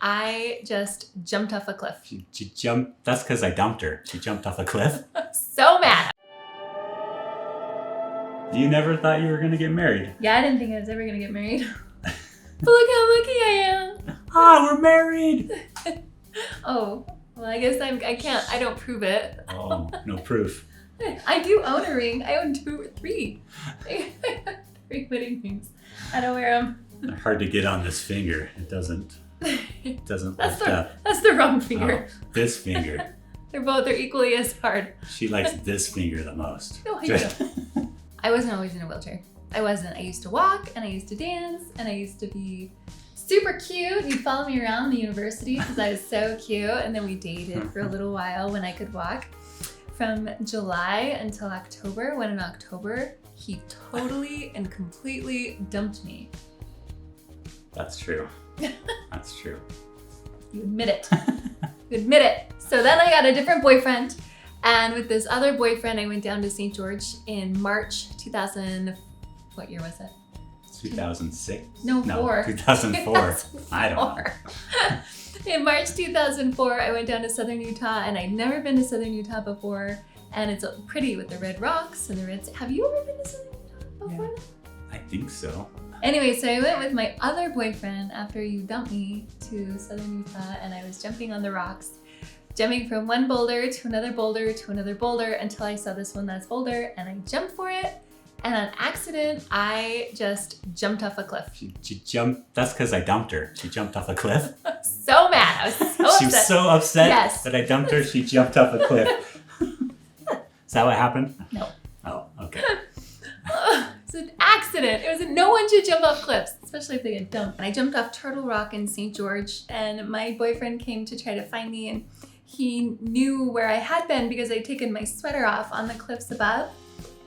I just jumped off a cliff. She jumped. That's because I dumped her. She jumped off a cliff. So mad. You never thought you were going to get married. Yeah, I didn't think I was ever going to get married. But look how lucky I am. Ah, we're married. Oh, well, I guess I don't prove it. Oh, no proof. I do own a ring. I own three. Three wedding rings. I don't wear them. They're hard to get on this finger. It doesn't lift up. That's the wrong finger. Oh, this finger. They're equally as hard. She likes this finger the most. No, I don't. I wasn't always in a wheelchair. I wasn't. I used to walk and I used to dance and I used to be super cute. He'd follow me around the university because I was so cute. And then we dated for a little while when I could walk. From July until October, when in October, he totally and completely dumped me. That's true. That's true. You admit it. You admit it. So then I got a different boyfriend. And with this other boyfriend, I went down to St. George in March 2000. What year was it? 2006? No, 4. 2004. I don't know. In March 2004, I went down to Southern Utah, and I'd never been to Southern Utah before. And it's pretty with the red rocks and the red. Have you ever been to Southern Utah before? Yeah, I think so. Anyway, so I went with my other boyfriend after you dumped me to Southern Utah, and I was jumping on the rocks, jumping from one boulder to another boulder to another boulder until I saw this one last boulder, and I jumped for it. And on accident, I just jumped off a cliff. She jumped. That's because I dumped her. She jumped off a cliff. So mad. I was so upset. She was so upset Yes. that I dumped her. She jumped off a cliff. Is that what happened? No. Oh, okay. It's an accident. No one should jump off cliffs, especially if they get dumped. And I jumped off Turtle Rock in St. George, and my boyfriend came to try to find me, and he knew where I had been because I'd taken my sweater off on the cliffs above.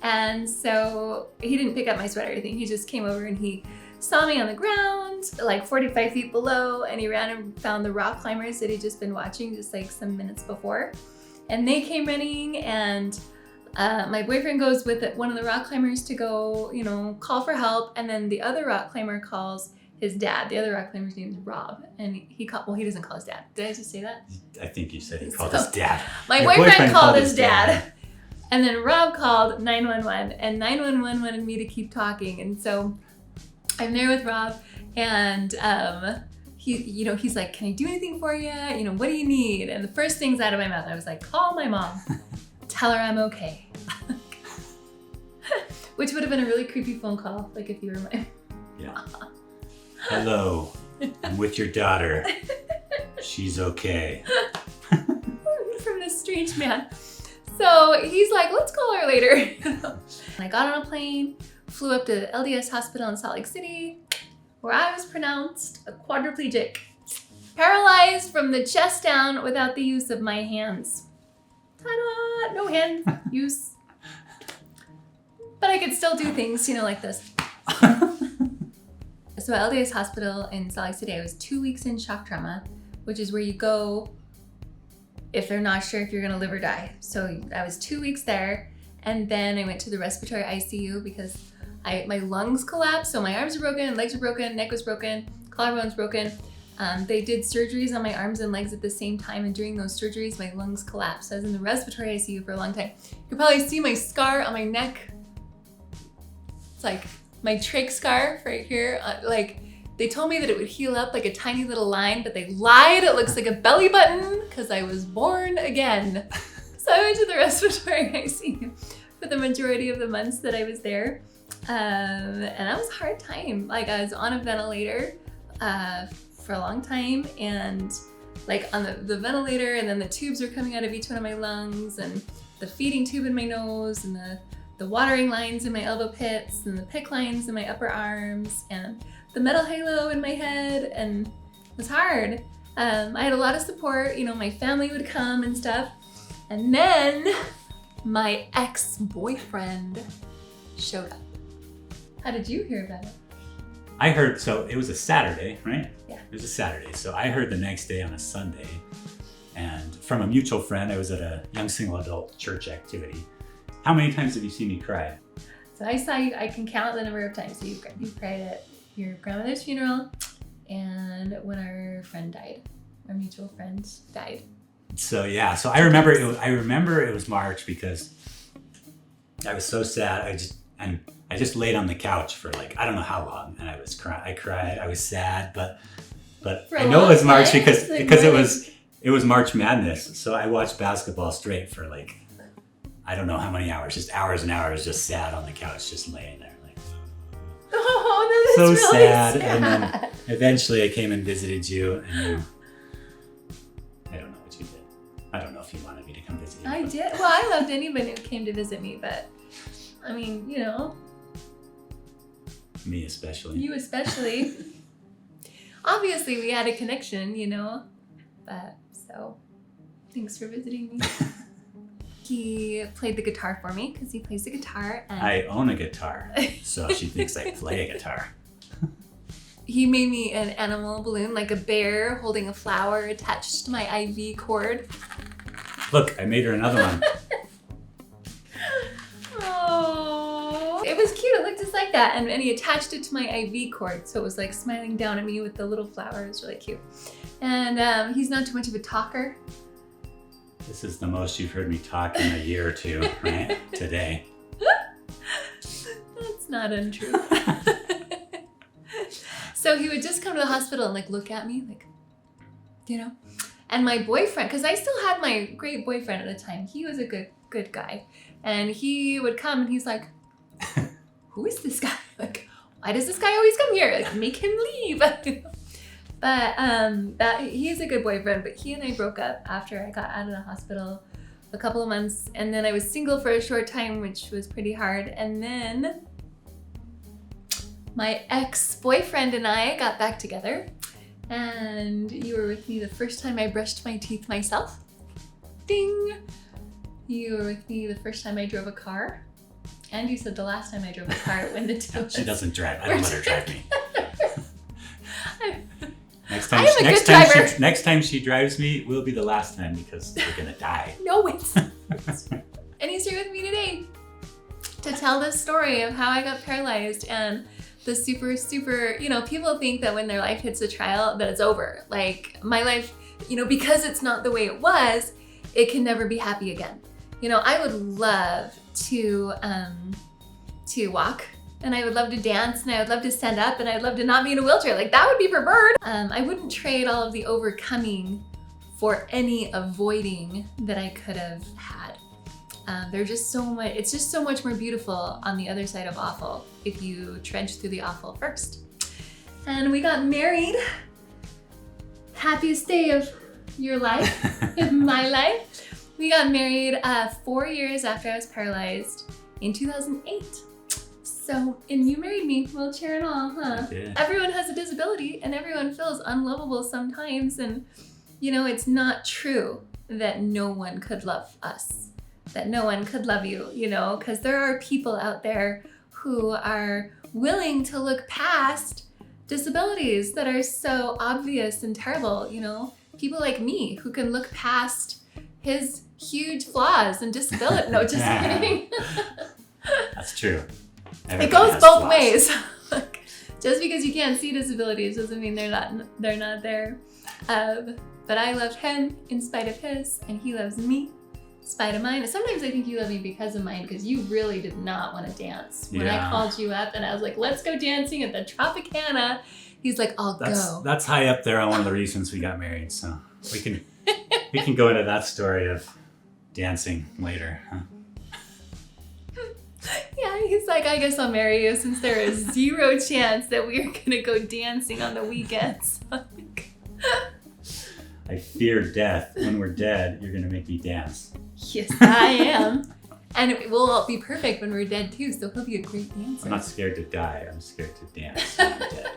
And so he didn't pick up my sweater or anything. He just came over and he saw me on the ground, like 45 feet below, and he ran and found the rock climbers that he'd just been watching just like some minutes before. And they came running, and my boyfriend goes with one of the rock climbers to go, call for help. And then the other rock climber calls his dad. The other rock climber's name is Rob. And he doesn't call his dad. Did I just say that? I think you said he called his dad. My boyfriend called his dad. And then Rob called 911, and 911 wanted me to keep talking. And so I'm there with Rob, and he's like, "Can I do anything for you? What do you need?" And the first things out of my mouth, I was like, "Call my mom. Tell her I'm okay." Which would have been a really creepy phone call, like if you were my mom. Hello, I'm with your daughter. She's okay. From this strange man. So he's like, "Let's call her later." And I got on a plane, flew up to LDS Hospital in Salt Lake City, where I was pronounced a quadriplegic, paralyzed from the chest down without the use of my hands. Ta-da! No hand use. But I could still do things, like this. So at LDS Hospital in Salt Lake City, I was 2 weeks in shock trauma, which is where you go if they're not sure if you're gonna live or die. So I was 2 weeks there, and then I went to the respiratory ICU because my lungs collapsed. So my arms are broken, legs are broken, neck was broken, collarbone's broken. They did surgeries on my arms and legs at the same time, and during those surgeries, my lungs collapsed. I was in the respiratory ICU for a long time. You can probably see my scar on my neck. It's like my trach scar right here. They told me that it would heal up like a tiny little line, but they lied. It looks like a belly button because I was born again. So I went to the respiratory ICU for the majority of the months that I was there. And that was a hard time. I was on a ventilator for a long time, and on the ventilator, and then the tubes were coming out of each one of my lungs, and the feeding tube in my nose, and the watering lines in my elbow pits, and the PICC lines in my upper arms, and the metal halo in my head, and it was hard. I had a lot of support, my family would come and stuff. And then my ex-boyfriend showed up. How did you hear about it? I heard, so it was a Saturday, right? Yeah. It was a Saturday. So I heard the next day on a Sunday, and from a mutual friend. I was at a young single adult church activity. How many times have you seen me cry? So I saw you, I can count the number of times. So you cried at your grandmother's funeral, and when our friend died, our mutual friend died. So yeah, so I remember it was March because I was so sad. I just laid on the couch for like I don't know how long, and I was crying. I cried. I was sad, but I know it was March because it was March Madness. So I watched basketball straight for like I don't know how many hours, just hours and hours, just sad on the couch, just laying there like. Oh, so really sad. And then eventually I came and visited you, and I don't know what you did. I don't know if you wanted me to come visit you. I did. Well, I loved anybody who came to visit me, but I mean, you know. Me especially. You especially. Obviously, we had a connection, you know. But so, thanks for visiting me. He played the guitar for me because he plays the guitar. And I own a guitar, so she thinks I play a guitar. He made me an animal balloon, like a bear holding a flower attached to my IV cord. Look, I made her another one. Oh, it was cute. It looked just like that. And he attached it to my IV cord, so it was like smiling down at me with the little flower. It was really cute. And he's not too much of a talker. This is the most you've heard me talk in a year or two, right? Today. That's not untrue. So he would just come to the hospital and like look at me, like, you know. And my boyfriend, because I still had my great boyfriend at the time. He was a good guy, and he would come and he's like, "Who is this guy? Like, why does this guy always come here? Like, make him leave." But that he's a good boyfriend. But he and I broke up after I got out of the hospital a couple of months, and then I was single for a short time, which was pretty hard. And then my ex-boyfriend and I got back together, and you were with me the first time I brushed my teeth myself. Ding! You were with me the first time I drove a car, and you said the last time I drove a car when the two of us She doesn't drive. I don't let her drive me. Next time she drives me will be the last time because we're gonna die. No, it's not. And he's here with me today to tell the story of how I got paralyzed and the super, you know, people think that when their life hits a trial that it's over. Like my life, you know, because it's not the way it was, it can never be happy again. You know, I would love to walk, and I would love to dance, and I would love to stand up, and I'd love to not be in a wheelchair. Like that would be preferred. I wouldn't trade all of the overcoming for any avoiding that I could have had. There's just so much, it's just so much more beautiful on the other side of awful if you trench through the awful first. And we got married. Happiest day of your life, in my life. We got married 4 years after I was paralyzed in 2008. So, and you married me, wheelchair and all, huh? Yeah. Everyone has a disability and everyone feels unlovable sometimes. And, you know, it's not true that no one could love us, that no one could love you, you know, because there are people out there who are willing to look past disabilities that are so obvious and terrible, you know, people like me who can look past his huge flaws and disability. No, just kidding. That's true. It goes both ways. Just because you can't see disabilities doesn't mean they're not there. But I love him in spite of his, and he loves me in spite of mine. And sometimes I think you love me because of mine, because you really did not want to dance. When I called you up and I was like, let's go dancing at the Tropicana, he's like, I'll go. That's high up there on one of the reasons we got married. So we can go into that story of dancing later, huh? Yeah, he's like, I guess I'll marry you since there is zero chance that we are gonna go dancing on the weekends. I fear death. When we're dead, you're gonna make me dance. Yes, I am. And it will all be perfect when we're dead too, so he'll be a great dancer. I'm not scared to die, I'm scared to dance when I'm dead.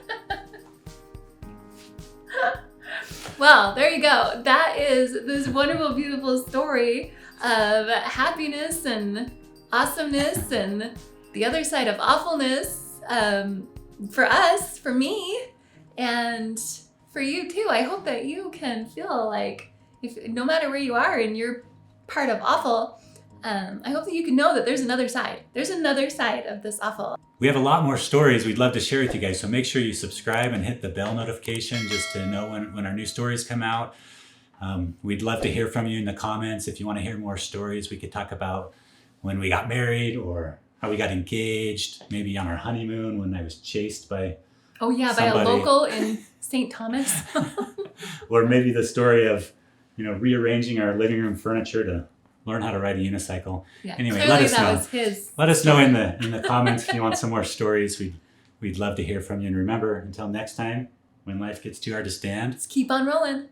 Well, there you go. That is this wonderful, beautiful story of happiness and awesomeness and the other side of awfulness for us, for me, and for you too. I hope that you can feel like, if no matter where you are and you're part of awful, I hope that you can know that there's another side. There's another side of this awful. We have a lot more stories we'd love to share with you guys, so make sure you subscribe and hit the bell notification just to know when our new stories come out. We'd love to hear from you in the comments. If you want to hear more stories, we could talk about when we got married or how we got engaged, maybe on our honeymoon when I was chased by by a local in St. Thomas. Or maybe the story of, rearranging our living room furniture to learn how to ride a unicycle. Yeah, anyway, clearly let us know. Was his let us know in the comments if you want some more stories. We'd love to hear from you. And remember, until next time, when life gets too hard to stand, Let's keep on rolling.